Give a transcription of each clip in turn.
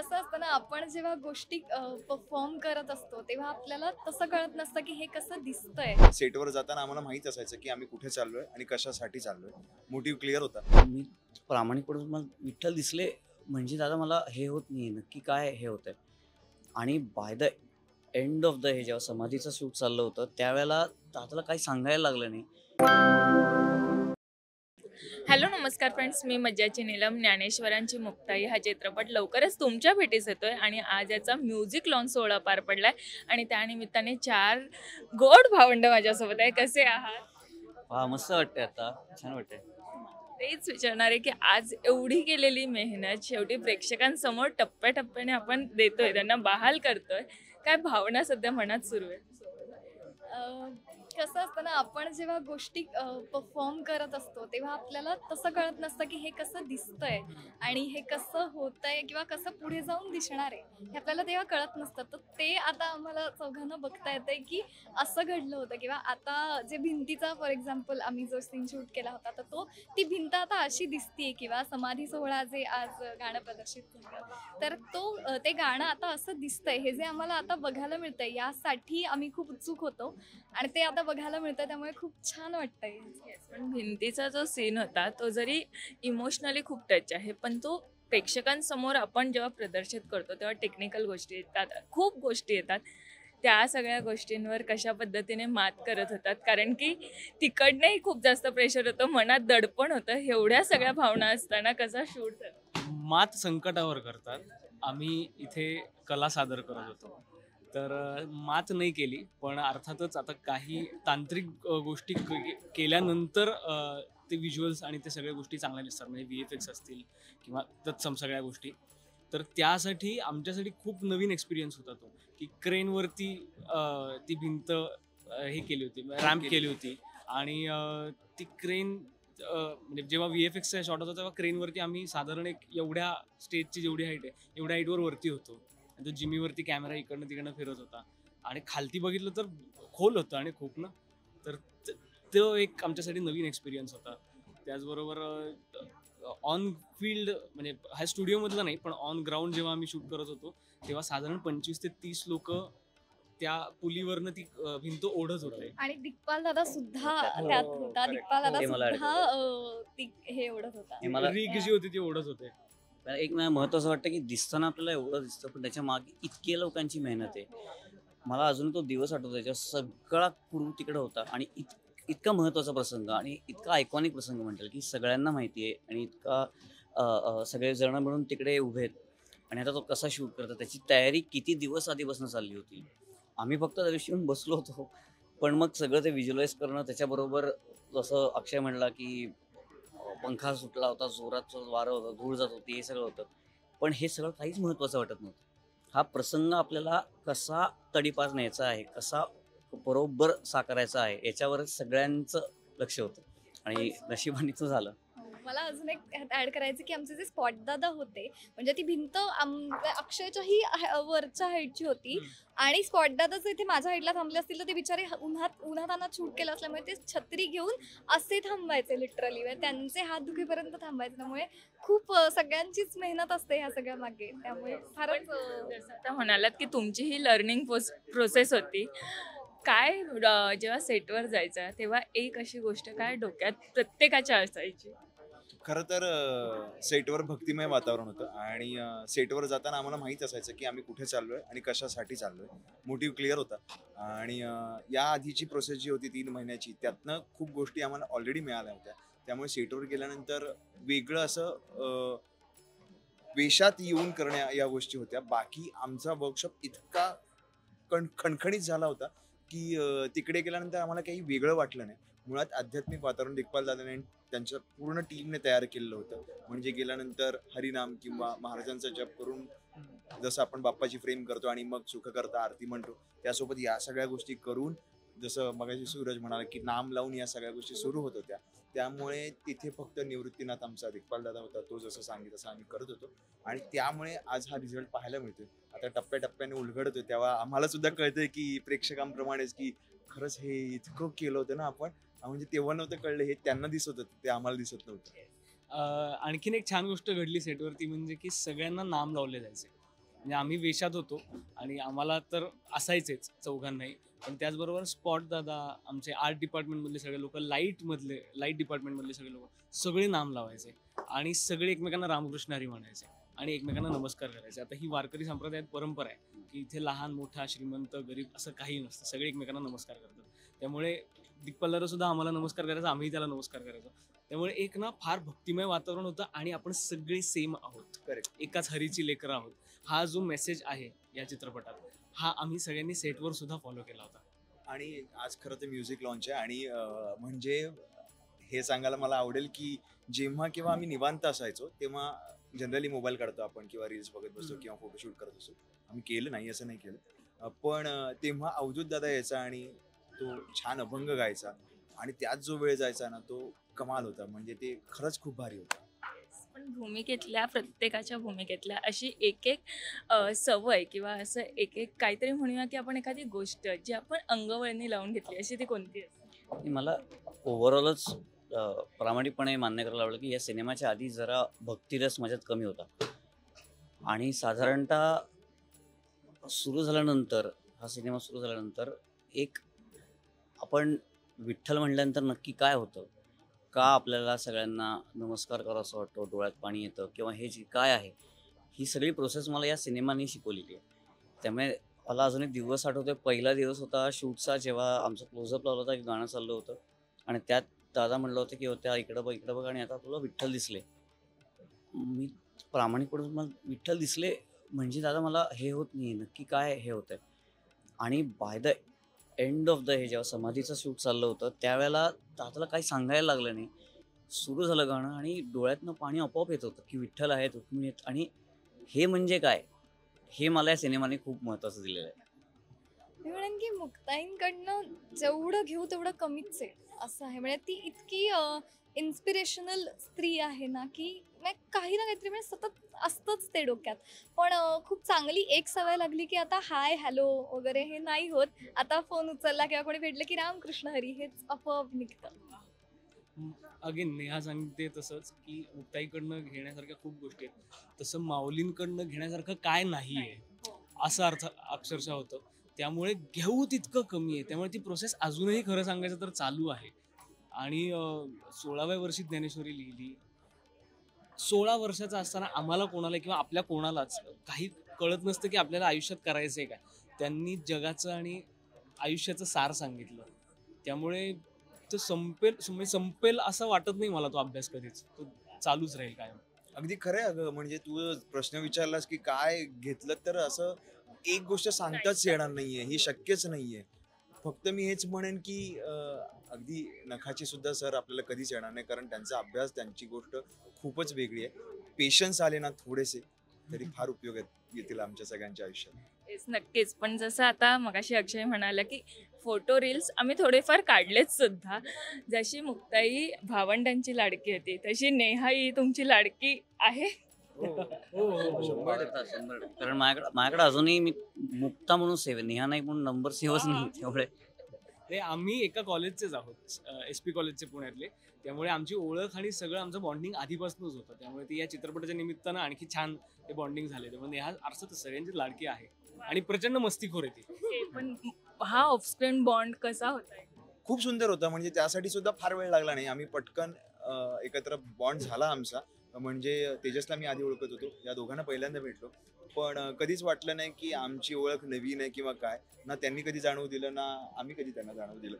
कसं असतं ना, आपण जेव्हा गोष्टी परफॉर्म करत असतो तेव्हा आपल्याला तसं कळत नसतं की हे कसं दिसतंय. सेटवर जाताना आम्हाला माहित असायचं की आम्ही कुठे चाललोय आणि कशासाठी चाललोय. मोटिव्ह क्लिअर होता. मी प्रामाणिकपणे मला विठ्ठल दिसले म्हणजे दादा मला हे होत नाही नक्की काय हे होतंय. आणि by the end of the हे जेव्हा समाधीचं शूट चाललं होतं त्यावेळेला दादाला काही सांगायला लागलं नाही. हॅलो नमस्कार फ्रेंड्स, मी मज्जाची नीलम. ज्ञानेश्वरांची मुक्ताई हा चित्रपट लवकरच तुमच्या भेटीस येतोय आणि आज याचा म्युझिक लॉन्च सोहळा पार पडलाय आणि त्यानिमित्ताने 4 गोड भावंड माझ्यासोबत आहे. कसे आहात? हा मस्त वाटतंय, आता छान वाटतंय. तेच विचारणार आहे की आज एवढी केलेली मेहनत शेवटी प्रेक्षकांसमोर टप्प्याटप्प्याने आपण देतोय, त्यांना बहाल करतोय. काय भावना सध्या मनात सुरू आहे? कसं असतं ना, आपण जेव्हा गोष्टी परफॉर्म करत असतो तेव्हा आपल्याला तसं कळत नसतं की हे कसं दिसतंय आणि हे कसं होतंय किंवा कसं पुढे जाऊन दिसणार आहे हे आपल्याला तेव्हा कळत नसतं. तर ते आता आम्हाला चौघांना बघता येतंय की असं घडलं होतं. किंवा आता जे भिंतीचा फॉर एक्झाम्पल आम्ही जो सीन शूट केला होता तर तो ती भिंत आता अशी दिसतीये. किंवा समाधी सोहळा जे आज गाणं प्रदर्शित झालं तर ते गाणं आता असं दिसतंय, हे जे आम्हाला आता बघायला मिळतंय यासाठी आम्ही खूप उत्सुक होतो आणि ते आता बघायला मिळतं, त्यामुळे खूप छान वाटतंय. पण भिंतीचा जो सीन होता तो जरी इमोशनली खूप टच आहे, पण तो प्रेक्षकांसमोर आपण जेव्हा प्रदर्शित करतो तेव्हा टेक्निकल गोष्टी येतात, खूप गोष्टी येतात. त्या सगळ्या गोष्टींवर कशा पद्धतीने मात करत होतात? कारण की तिकडनंही खूप जास्त प्रेशर होतं, मनात दडपण होतं. एवढ्या सगळ्या भावना असताना कसा शूट झाला? मात संकटावर करतात. आम्ही इथे कला सादर करत होतो, तर मात नाही केली. पण अर्थातच आता काही तांत्रिक गोष्टी केल्यानंतर ते विज्युअल्स आणि ते सगळ्या गोष्टी चांगल्या दिसतात. म्हणजे VFX असतील किंवा तत्सम सगळ्या गोष्टी. तर त्यासाठी आमच्यासाठी खूप नवीन एक्सपिरियन्स होता तो, की क्रेनवरती ती भिंत हे केली होती, रॅम्प केली होती. आणि ती क्रेन म्हणजे जेव्हा VFXचा शॉट होता तेव्हा क्रेनवरती आम्ही साधारण एक एवढ्या स्टेजची जेवढी हाईट आहे एवढ्या हाईटवर वरती होतो. आणि तो जिमीवरती कॅमेरा इकडनं तिकडनं फिरत होता आणि खालती बघितलं तर खोल होतं आणि खूप ना. तर तो एक आमच्यासाठी नवीन एक्सपिरियन्स होता. त्याचबरोबर ऑन फील्ड म्हणजे हा स्टुडिओमधला नाही, पण ऑन ग्राउंड जेव्हा आम्ही शूट करत होतो तेव्हा साधारण 25 ते 30 लोक त्या पुलीवरनं ती भिंत ओढत होते. आणि दिग्पाल दादा सुद्धा हो, त्यात होता. correct. दिग्पाल दादा ते मला सुद्धा हे ओढत होता. हे मला रिग जी होती ती ओढत होते. एक महत्त्वाचं वाटतं की दिसताना आपल्याला एवढं दिसतं पण त्याच्या मागे इतके लोकांची मेहनत आहे. मला अजून तो दिवस आठवतो, त्याच्या सगळा क्रू तिकडे होता आणि इतका महत्त्वाचा प्रसंग आणि इतका आयकॉनिक प्रसंग म्हणता येईल की सगळ्यांना माहिती आहे. आणि इतका सगळे जण मिळून तिकडे उभे आहेत आणि आता तो कसा शूट करतो त्याची तयारी किती दिवस आधीपासून चालली होती. आम्ही फक्त त्या दिवशी येऊन बसलो होतो, पण मग सगळं ते व्हिज्युअलाइज करणं, त्याच्याबरोबर जसं अक्षय म्हणला की पंखा सुटला होता, जोरात वारं होतं, धूळ जात होती, हे सगळं होतं. पण हे सगळं काहीच महत्त्वाचं वाटत नव्हतं. हा प्रसंग आपल्याला कसा तडीपार न्यायचा आहे, कसा बरोबर साकारायचा आहे, याच्यावरच सगळ्यांचं लक्ष होतं आणि नशिबाने तो झालं. मला अजून एक ऍड करायचं की आमचे जे स्पॉट दादा होते, म्हणजे ती भिंत अक्षयच्याही वरच्या हाईटची होती. आणि स्पॉट दादा जर इथे माझ्या हाईटला थांबले असतील तर ते बिचारे उन्हात शूट केलं असल्यामुळे ते छत्री घेऊन असे थांबायचे लिटरली. त्यांचे हात दुखीपर्यंत थांबायचे. त्यामुळे खूप सगळ्यांचीच मेहनत असते ह्या सगळ्या मागे. त्यामुळे फारच जसं आता म्हणालात की तुमची ही लर्निंग प्रोसेस होती. काय जेव्हा सेटवर जायचा तेव्हा एक अशी गोष्ट काय डोक्यात प्रत्येकाच्या असायची? खरं तर सेटवर भक्तिमय वातावरण होतं आणि सेटवर जाताना आम्हाला माहित असायचं की आम्ही कुठे चाललोय आणि कशासाठी चाललोय. मोटिव्ह क्लिअर होता. आणि या आधीची प्रोसेस जी होती 3 महिन्याची, त्यातनं खूप गोष्टी आम्हाला ऑलरेडी मिळाल्या होत्या. त्यामुळे सेटवर गेल्यानंतर वेगळं असं वेशात येऊन करण्या या गोष्टी होत्या. बाकी आमचा वर्कशॉप इतका खणखणीत झाला होता की तिकडे गेल्यानंतर आम्हाला काही वेगळं वाटलं नाही. मुळात आध्यात्मिक वातावरण दिग्पाल दादाने त्यांच्या पूर्ण टीमने तयार केलेलं होतं. म्हणजे गेल्यानंतर हरिनाम किंवा महाराजांचा जप करून जसं आपण बाप्पाची फ्रेम करतो आणि मग सुख करता आरती म्हणतो, त्यासोबत या सगळ्या गोष्टी करून, जसं मगाशी सूरज म्हणाला की नाम लावून या सगळ्या गोष्टी सुरू होत होत्या. त्यामुळे तिथे फक्त निवृत्तीनाथ आमचा दिग्पाल दादा होता, तो जसं सांगितलं तसं आम्ही करत होतो. आणि त्यामुळे आज हा रिझल्ट पाहायला मिळतोय. आता टप्प्याटप्प्याने उलगडतोय तेव्हा आम्हाला सुद्धा कळतंय की प्रेक्षकांप्रमाणेच की खरंच हे इतकं केलं होतं ना आपण. म्हणजे तेव्हा नव्हतं कळलं, हे त्यांना दिसत होतं, ते आम्हाला दिसत नव्हतं. आणखीन एक छान गोष्ट घडली सेटवरती, म्हणजे की सगळ्यांना नाम लावले जायचे. म्हणजे आम्ही वेशात होतो आणि आम्हाला तर असायचेच चौघांनाही, पण त्याचबरोबर स्पॉट दादा, आमचे आर्ट डिपार्टमेंटमधले सगळे लोक, लाईट डिपार्टमेंटमधले सगळे लोक, सगळे नाम लावायचे आणि सगळे एकमेकांना रामकृष्ण हरी म्हणायचे आणि एकमेकांना नमस्कार करायचे. आता ही वारकरी संप्रदायात परंपरा आहे की इथे लहान मोठा श्रीमंत गरीब असं काही नसतं, सगळे एकमेकांना नमस्कार करतात. त्यामुळे दिग्पल्लाला सुद्धा आम्हाला नमस्कार करायचा, आम्ही त्याला नमस्कार करायचो. त्यामुळे एक ना फार भक्तिमय वातावरण होतं आणि आपण सगळे सेम आहोत, करेक्ट. एकाच हरीची लेकरं आहोत. हा जो मेसेज आहे या चित्रपटात, हा आम्ही सगळ्यांनी सेटवर सुद्धा फॉलो केला होता. आणि आज खरं तर म्युझिक लॉन्च आहे आणि म्हणजे हे सांगायला मला आवडेल की जेव्हा केव्हा आम्ही निवांत असायचो तेव्हा जनरली मोबाईल काढतो आपण किंवा रील्स बघत बसतो किंवा फोटोशूट करत असतो. आम्ही केलं नाही असं नाही केलं, पण तेव्हा अवधूत दादा यायचा आणि तो छान अभंग गायचा आणि त्यात जो वेळ जायचा ना तो कमाल होता. म्हणजे ते खरंच खूप भारी होतं. पण भूमिकेतल्या प्रत्येकाच्या भूमिकेतल्या अशी एक एक सवय किंवा असं एक एक काहीतरी म्हणूया की आपण एखादी गोष्ट जी आपण अंगवळणी लावून घेतली अशी ती कोणती असते? आणि मला ओव्हरऑलच प्रामाणिकपणे मान्य करायला आवडलं की या सिनेमाच्या आधी जरा भक्तिरस माझ्यात कमी होता आणि साधारणतः सुरू झाल्यानंतर, हा सिनेमा सुरू झाल्यानंतर एक आपण विठ्ठल म्हणल्यानंतर नक्की काय होतं, का आपल्याला सगळ्यांना नमस्कार करावं वाटतो, डोळ्यात पाणी येतं किंवा हे जे काय आहे, ही सगळी प्रोसेस मला या सिनेमाने शिकवलेली आहे. त्यामुळे मला अजून एक दिवस आठवतोय, पहिला दिवस होता शूटचा, जेव्हा आमचं क्लोजअप लावलं होता, एक गाणं चाललं होतं आणि त्यात दादा म्हणलं होतं की त्या इकडं बघ आणि आता तुला विठ्ठल दिसले. मी प्रामाणिकपणे मला विठ्ठल दिसले म्हणजे दादा मला हे होत नाही, नक्की काय हे होतंय. आणि by the end of the हे जेव्हा समाधीचं शूट चाललं होतं त्यावेळेला दादाला काही सांगायला लागलं नाही, सुरू झालं गाणं आणि डोळ्यातनं पाणी आपोआप येत होतं की विठ्ठल आहेत, रुक्मिणी आहेत. आणि हे म्हणजे काय, हे मला या सिनेमाने खूप महत्त्वाचं दिलेलं आहे. मी म्हणेन की मुक्ताईंकडनं जेवढं घेऊ तेवढं कमीच आहे असं आहे. म्हणजे ती इतकी इन्स्पिरेशनल स्त्री आहे ना की काही ना काहीतरी म्हणजे सतत असतंच ते डोक्यात. पण खूप चांगली एक सवय लागली की आता हाय हॅलो वगैरे हे नाही होत. आता फोन उचलला किंवा कोणी भेटलं की रामकृष्ण हरी हेच आपोआप निघतं. अगेन नेहा सांगते तसंच की मुक्ताईकडनं घेण्यासारख्या खूप गोष्टी आहेत, तसं माऊलींकडनं घेण्यासारखं काय नाही आहे असं अक्षरशः होतं. त्यामुळे घेऊ तितकं कमी आहे. त्यामुळे ती प्रोसेस अजूनही खरं सांगायचं तर चालू आहे. आणि 16व्या वर्षी ज्ञानेश्वरी लिहिली. 16 वर्षाचा असताना आम्हाला कोणाला किंवा आपल्या कोणालाच काही कळत नसतं की आपल्याला आयुष्यात करायचंय काय. त्यांनी जगाचं आणि आयुष्याचं सार सांगितलं. त्यामुळे तो संपेल असं वाटत नाही मला तो अभ्यास कधीच. तो चालूच राहील कायम. अगदी खरं आहे अगं. म्हणजे तू प्रश्न विचारलास की काय घेतलं, तर असं एक गोष्ट सांगताच येणार नाहीये, ही शक्यच नाहीये. फक्त मी हेच म्हणेन की अगदी नखाची सुद्धा सर आपल्याला कधीच येणार नाही, कारण त्यांचा अभ्यास, त्यांची गोष्ट खूपच वेगळी आहे. पेशन्स आले ना थोडेसे तरी फार उपयोग येतील आमच्या सगळ्यांच्या आयुष्यात. तेच नक्कीच. पण जसं आता मगाशी अक्षय म्हणाला की फोटो रील्स आम्ही थोडेफार काढलेच सुद्धा. जशी मुक्ताई भावंडांची लाडकी होती तशी नेहाई तुमची लाडकी आहे. कारण माझ्याकडे अजूनही मी मुक्ता म्हणून सेव आहे, नेहा नाही म्हणून नंबर सेवच नाही. त्यामुळे ते आम्ही एका कॉलेजचेच आहोत, SP कॉलेजचे पुण्यातले. त्यामुळे आमची ओळख आणि सगळं आमचं बॉन्डिंग आधीपासूनच होतं. त्यामुळे ती या चित्रपटाच्या निमित्तानं आणखी छान ते बॉन्डिंग झाले. त्यामुळे नेहा अर्थातच सगळ्यांची लाडकी आहे आणि प्रचंड मस्तीखोर आहे ती. पण हा ऑफस्क्रीन बॉन्ड कसा होता? खूप सुंदर होता. म्हणजे त्यासाठी सुद्धा फार वेळ लागला नाही. आम्ही पटकन एकत्र बॉन्ड झाला आमचा. म्हणजे तेजसला मी आधी ओळखत होतो, या दोघांना पहिल्यांदा भेटलो, पण कधीच वाटलं नाही की आमची ओळख नवीन आहे किंवा काय. ना त्यांनी कधी जाणवू दिलं, ना आम्ही कधी त्यांना जाणवू दिलं.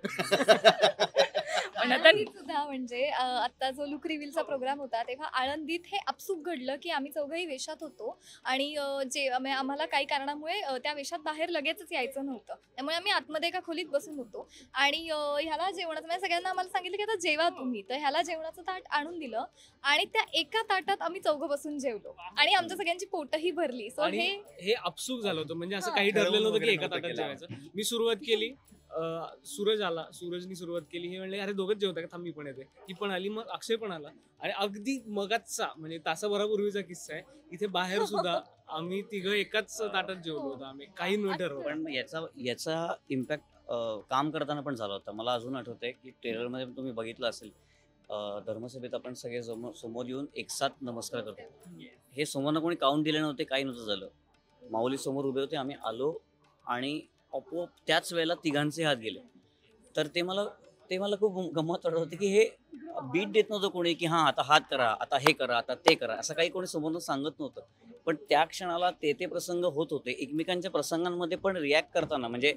पण आता आळंदीत सुद्धा म्हणजे आता जो लुक रिव्हीलचा प्रोग्राम होता तेव्हा आळंदीत हे आपसूक घडलं की आम्ही चौघही वेशात होतो आणि आम्हाला काही कारणामुळे त्या वेशात बाहेर लगेचच यायचं नव्हतं. त्यामुळे आम्ही आतमध्ये एका खोलीत बसून होतो आणि ह्याला जेवणाचं म्हणजे सगळ्यांना आम्हाला सांगितलं की आता जेवा तुम्ही. तर ह्याला जेवणाचं ताट आणून दिलं आणि त्या एका ताटात आम्ही चौघं बसून जेवलो आणि आमच्या सगळ्यांची पोटही भरली. सो आणि हे आपसूक झालं होतं. म्हणजे असं काही ठरलेलं नव्हतं की एका ताटात जेवायचं. मी सुरुवात केली, सूरजनी सुरुवात केली. हे म्हणले अरे दोघंच जेवता का, थांब मी पण येते. ही पण आली, मग अक्षय पण आला आणि अगदी मगाचा म्हणजे तासाभरापूर्वीचा किस्सा आहे. इथे बाहेर सुद्धा आम्ही तिघं एकाच ताटात जेवलो होतो. आम्ही काही न ठरवलं. पण याचा इम्पॅक्ट काम करताना पण झाला होता. मला अजून आठवतंय की ट्रेलरमध्ये तुम्ही बघितलं असेल, धर्मसभेत आपण सगळे समोर येऊन एकसाथ नमस्कार करतो. हे समोरनं कोणी काउंट दिले नव्हते, काही नव्हतं झालं. माऊली समोर उभे होते, आम्ही आलो आणि आपोआप त्याच वेळेला तिघांचे हात गेले. तर ते मला खूप गंमत वाटत होती की हे बीट देत नव्हतं कोणी की हां आता हात करा, आता हे करा, आता ते करा, असं काही कोणी समोरून सांगत नव्हतं. पण त्या क्षणाला ते प्रसंग होत होते. एकमेकांच्या प्रसंगांमध्ये पण रिॲक्ट करताना म्हणजे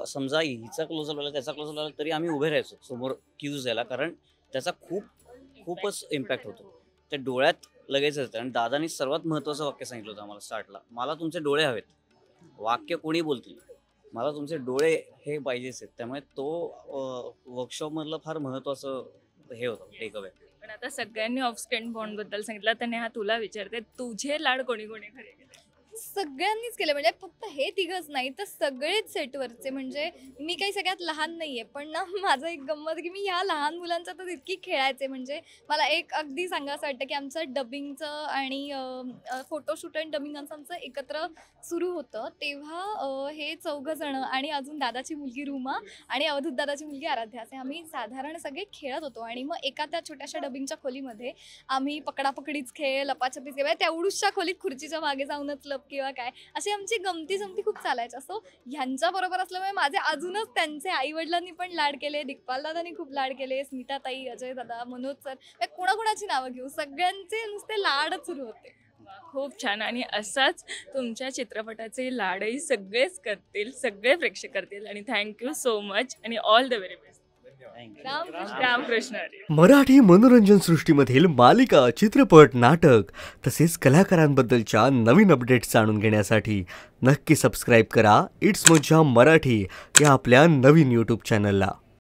समजा हिचा क्लोजअप आला, त्याचा क्लोजअप आला, तरी आम्ही उभे राहायचो समोर क्यूज द्यायला, कारण त्याचा खूपच इम्पॅक्ट होतो. त्या डोळ्यात लगेच येतं. आणि दादानी सर्वात महत्त्वाचं वाक्य सांगितलं होतं आम्हाला स्टार्टला, मला तुमचे डोळे हवेत. वाक्य कोणी बोलतील, मला तुमचे डोळे हे पाहिजेच आहेत. त्यामुळे तो वर्कशॉपमधलं फार महत्त्वाचं हे होतं टेक अवे. पण आता सगळ्यांनी ऑफ स्क्रीन बॉन्ड बद्दल सांगितलं, तर नेहा तुला विचारते, तुझे लाड कोणी कोणी खरे केले? सगळ्यांनीच केले, म्हणजे फक्त हे तिघच नाही तर सगळेच सेटवरचे. म्हणजे मी काही सगळ्यात लहान नाहीये, पण ना माझं एक गंमत की मी ह्या लहान मुलांचा तर इतकी खेळायचे. म्हणजे मला एक अगदी सांगायचं वाटतं की आमचं डबिंगचं आणि फोटोशूट आणि डबिंग आमचं एकत्र सुरू होतं. तेव्हा हे 4 जण आणि अजून दादाची मुलगी रुमा आणि अवधूत दादाची मुलगी आराध्या, असे आम्ही साधारण सगळे खेळत होतो. आणि मग एका त्या छोट्याशा डबिंगच्या खोलीमध्ये आम्ही पकडापकडीच खेळ, लपाछपीच खेळ, तेवढूशा खोलीत खुर्चीच्या मागे जाऊनच लप किंवा काय, अशी आमची गमती खूप चालायच्या. सो ह्यांच्याबरोबर असल्यामुळे माझे अजूनच त्यांचे आई वडिलांनी पण लाड केले, दिग्पाल दादांनी खूप लाड केले, स्मिता ताई, अजय दादा, मनोज सर, कोणाकोणाची नावं घेऊ, सगळ्यांचे नुसते लाडच सुरू होते. खूप छान. आणि असाच तुमच्या चित्रपटाचे लाडही सगळेच करतील, सगळे प्रेक्षक करतील. आणि थँक्यू सो मच आणि all the very best. Ramkrishna Hari. Marathi मनोरंजन सृष्टीमधील मालिका, चित्रपट, नाटक तसेच कलाकारांबद्दलच्या नवीन अपडेट्स जाणून घेण्यासाठी नक्की सबस्क्राईब करा इट्स मज्जा मराठी या आपल्या नवीन यूट्यूब चॅनलला.